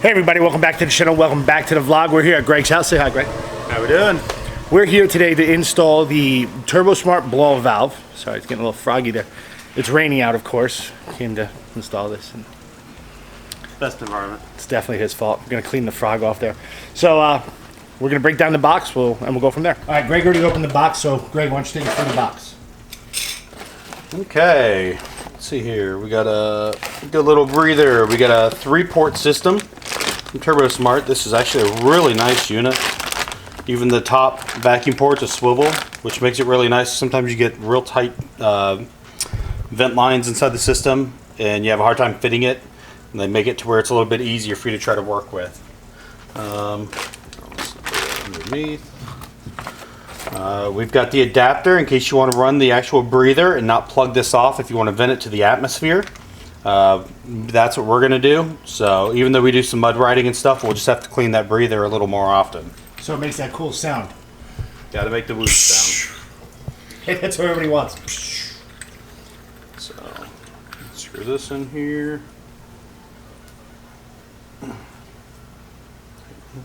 Hey everybody, welcome back to the channel, welcome back to the vlog. We're here at Greg's house. Say hi, Greg. How we doing? We're here today to install the Turbosmart blow valve. Sorry, it's getting a little froggy there. It's raining out, of course. Came to install this. And best environment. it's definitely his fault. We're gonna clean the frog off there. So we're gonna break down the box, and we'll go from there. All right, Greg already opened the box, so Greg, why don't you take it from the box? Okay, let's see here. We got a good little breather. We got a 3-port system from Turbosmart. This is actually a really nice unit. Even the top vacuum port's a swivel, which makes it really nice. Sometimes you get real tight vent lines inside the system, and you have a hard time fitting it. And they make it to where it's a little bit easier for you to try to work with. Underneath. We've got the adapter in case you want to run the actual breather and not plug this off if you want to vent it to the atmosphere. That's what we're going to do. So even though we do some mud riding and stuff, we'll just have to clean that breather a little more often. So it makes that cool sound. Got to make the whoosh sound. Hey, that's what everybody wants. So screw this in here.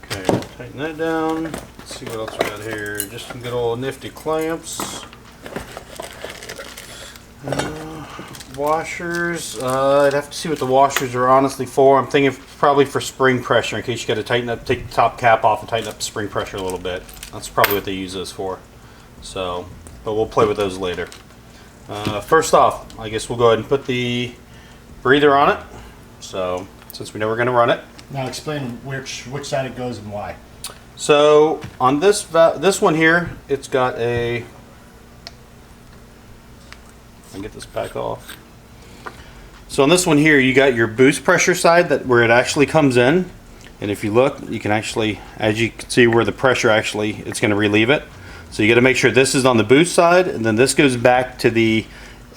Okay, tighten that down. Let's see what else we got here. Just some good old nifty clamps. Washers. I'd have to see what the washers are honestly for. I'm thinking probably for spring pressure in case you got to tighten up, take the top cap off and tighten up the spring pressure a little bit. That's probably what they use those for. So, but we'll play with those later. First off, I guess we'll go ahead and put the breather on it. So, since we know we're going to run it. Now explain which side it goes and why. So on this one here, it's got a. I'll get this back off. So on this one here, you got your boost pressure side where it actually comes in, and if you look, you can actually, as you can see, where the pressure actually it's going to relieve it. So you got to make sure this is on the boost side, and then this goes back to the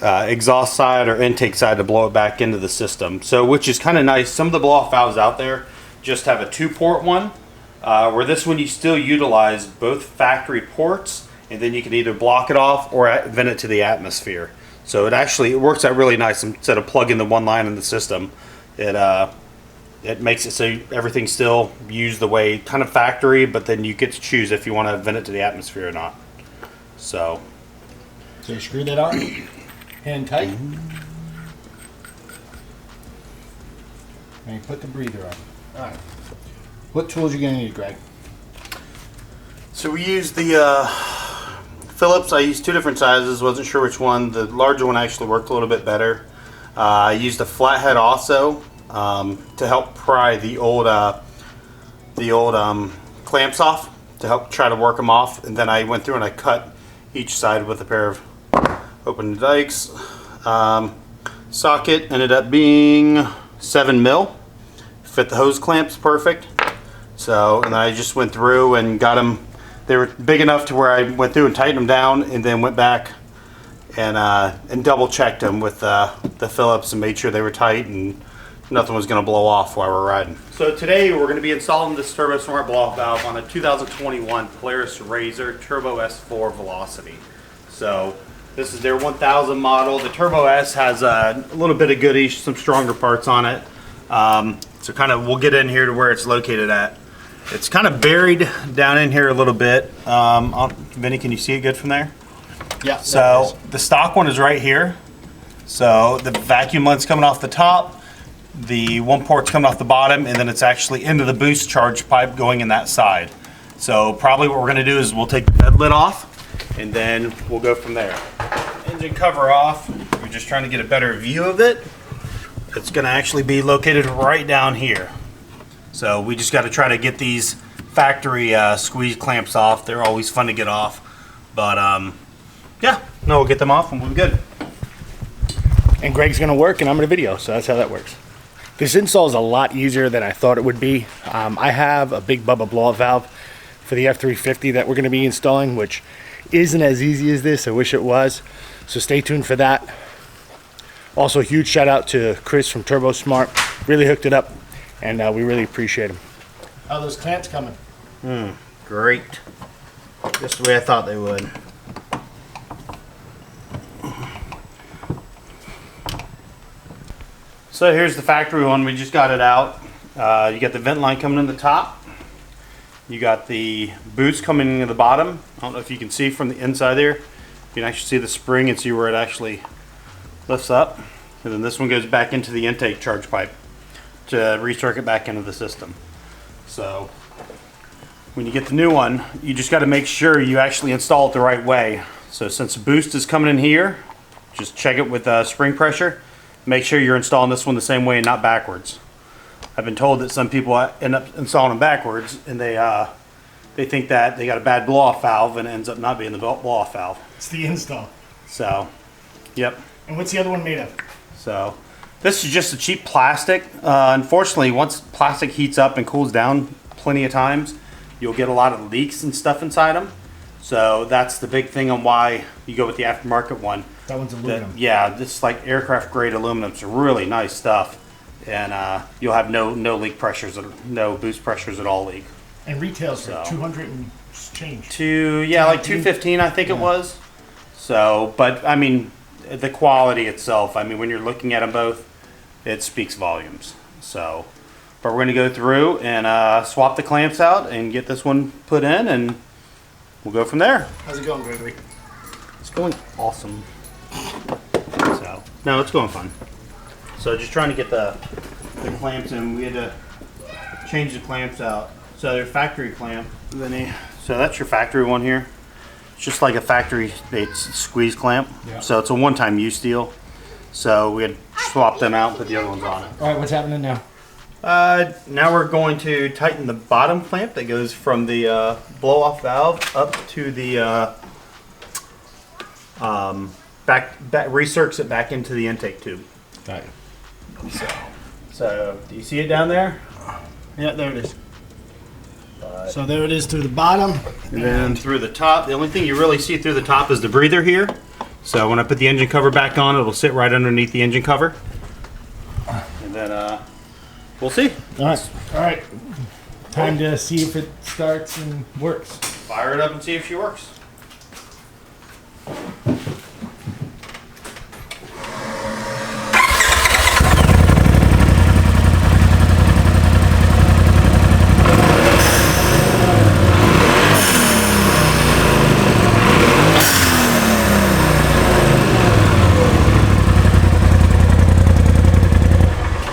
exhaust side or intake side to blow it back into the system. So which is kind of nice. Some of the blow-off valves out there just have a 2-port one, where this one you still utilize both factory ports, and then you can either block it off or vent it to the atmosphere. So it works out really nice. Instead of plugging the one line in the system, it makes it so everything's still used the way kind of factory, but then you get to choose if you want to vent it to the atmosphere or not. So you screw that on, hand tight, and you put the breather on. All right. What tools are you gonna need, Greg? So we use the Phillips. I used 2 different sizes. Wasn't sure which one. The larger one actually worked a little bit better. I used a flathead also to help pry the old clamps off to help try to work them off. And then I went through and I cut each side with a pair of open dikes. Socket ended up being 7 mil. Fit the hose clamps perfect. So, and I just went through and got them. They were big enough to where I went through and tightened them down, and then went back and double checked them with the Phillips and made sure they were tight and nothing was going to blow off while we're riding. So today we're going to be installing this Turbosmart blow-off valve on a 2021 Polaris RZR Turbo S4 Velocity. So this is their 1000 model. The Turbo S has a little bit of goodies, some stronger parts on it. So kind of, we'll get in here to where it's located at. It's kind of buried down in here a little bit. Vinny, can you see it good from there? Yeah. So the stock one is right here. So the vacuum line's coming off the top. The 1 port's coming off the bottom, and then it's actually into the boost charge pipe going in that side. So probably what we're going to do is we'll take the bed lid off, and then we'll go from there. Engine cover off. We're just trying to get a better view of it. It's going to actually be located right down here. So we just got to try to get these factory squeeze clamps off. They're always fun to get off. But yeah, no, we'll get them off and we'll be good. And Greg's gonna work and I'm gonna video, so that's how that works. This install is a lot easier than I thought it would be. I have a big Bubba blow-off valve for the F350 that we're gonna be installing, which isn't as easy as this. I wish it was. So stay tuned for that. Also, a huge shout out to Chris from Turbosmart. Really hooked it up, and we really appreciate him. How are those clamps coming? Great. Just the way I thought they would. So here's the factory one. We just got it out. You got the vent line coming in the top. You got the boots coming in the bottom. I don't know if you can see from the inside there. You can actually see the spring and see where it actually lifts up. And then this one goes back into the intake charge pipe to recircuit back into the system. So when you get the new one, you just got to make sure you actually install it the right way. So since the boost is coming in here, just check it with spring pressure. Make sure you're installing this one the same way and not backwards. I've been told that some people end up installing them backwards, and they think that they got a bad blow-off valve, and it ends up not being the blow-off valve. It's the install. So, yep. And what's the other one made of? So, this is just a cheap plastic. Unfortunately, once plastic heats up and cools down plenty of times, you'll get a lot of leaks and stuff inside them. So that's the big thing on why you go with the aftermarket one. That one's aluminum. Yeah, this is like aircraft grade aluminum. It's really nice stuff, and you'll have no leak pressures, no boost pressures at all leak. And retails for So. 200 and change. Like 215, I think it was. So, but I mean, the quality itself. I mean, when you're looking at them both, it speaks volumes. So, but we're going to go through and swap the clamps out and get this one put in, and we'll go from there. How's it going, Gregory? It's going awesome. So, no, it's going fun. So just trying to get the clamps in. We had to change the clamps out. So they're factory clamp. So that's your factory one here. It's just like a factory squeeze clamp. Yeah. So it's a one-time use deal. So we had swapped them out and put the other ones on it. All right, what's happening now? Now we're going to tighten the bottom clamp that goes from the blow-off valve up to the back recircs it back into the intake tube. Right. So do you see it down there? Yeah, there it is. So there it is through the bottom. And then through the top, the only thing you really see through the top is the breather here. So when I put the engine cover back on, it'll sit right underneath the engine cover. And then we'll see. All right. Time to see if it starts and works. Fire it up and see if she works.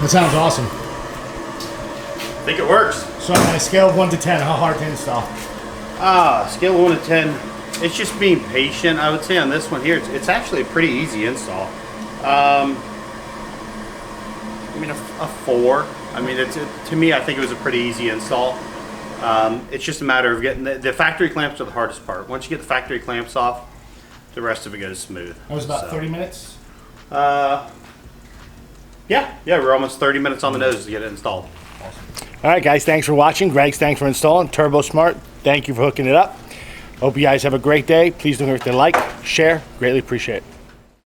That sounds awesome. I think it works. So on a scale of 1 to 10, how hard to install? Scale of 1 to 10. It's just being patient. I would say on this one here, it's actually a pretty easy install. I mean, a 4. I mean, to me, I think it was a pretty easy install. It's just a matter of getting the factory clamps are the hardest part. Once you get the factory clamps off, the rest of it goes smooth. That was about 30 minutes? Yeah, we're almost 30 minutes on the nose to get it installed. All right, guys, thanks for watching. Greg's, thanks for installing. Turbosmart, thank you for hooking it up. Hope you guys have a great day. Please don't forget to like, share. Greatly appreciate it.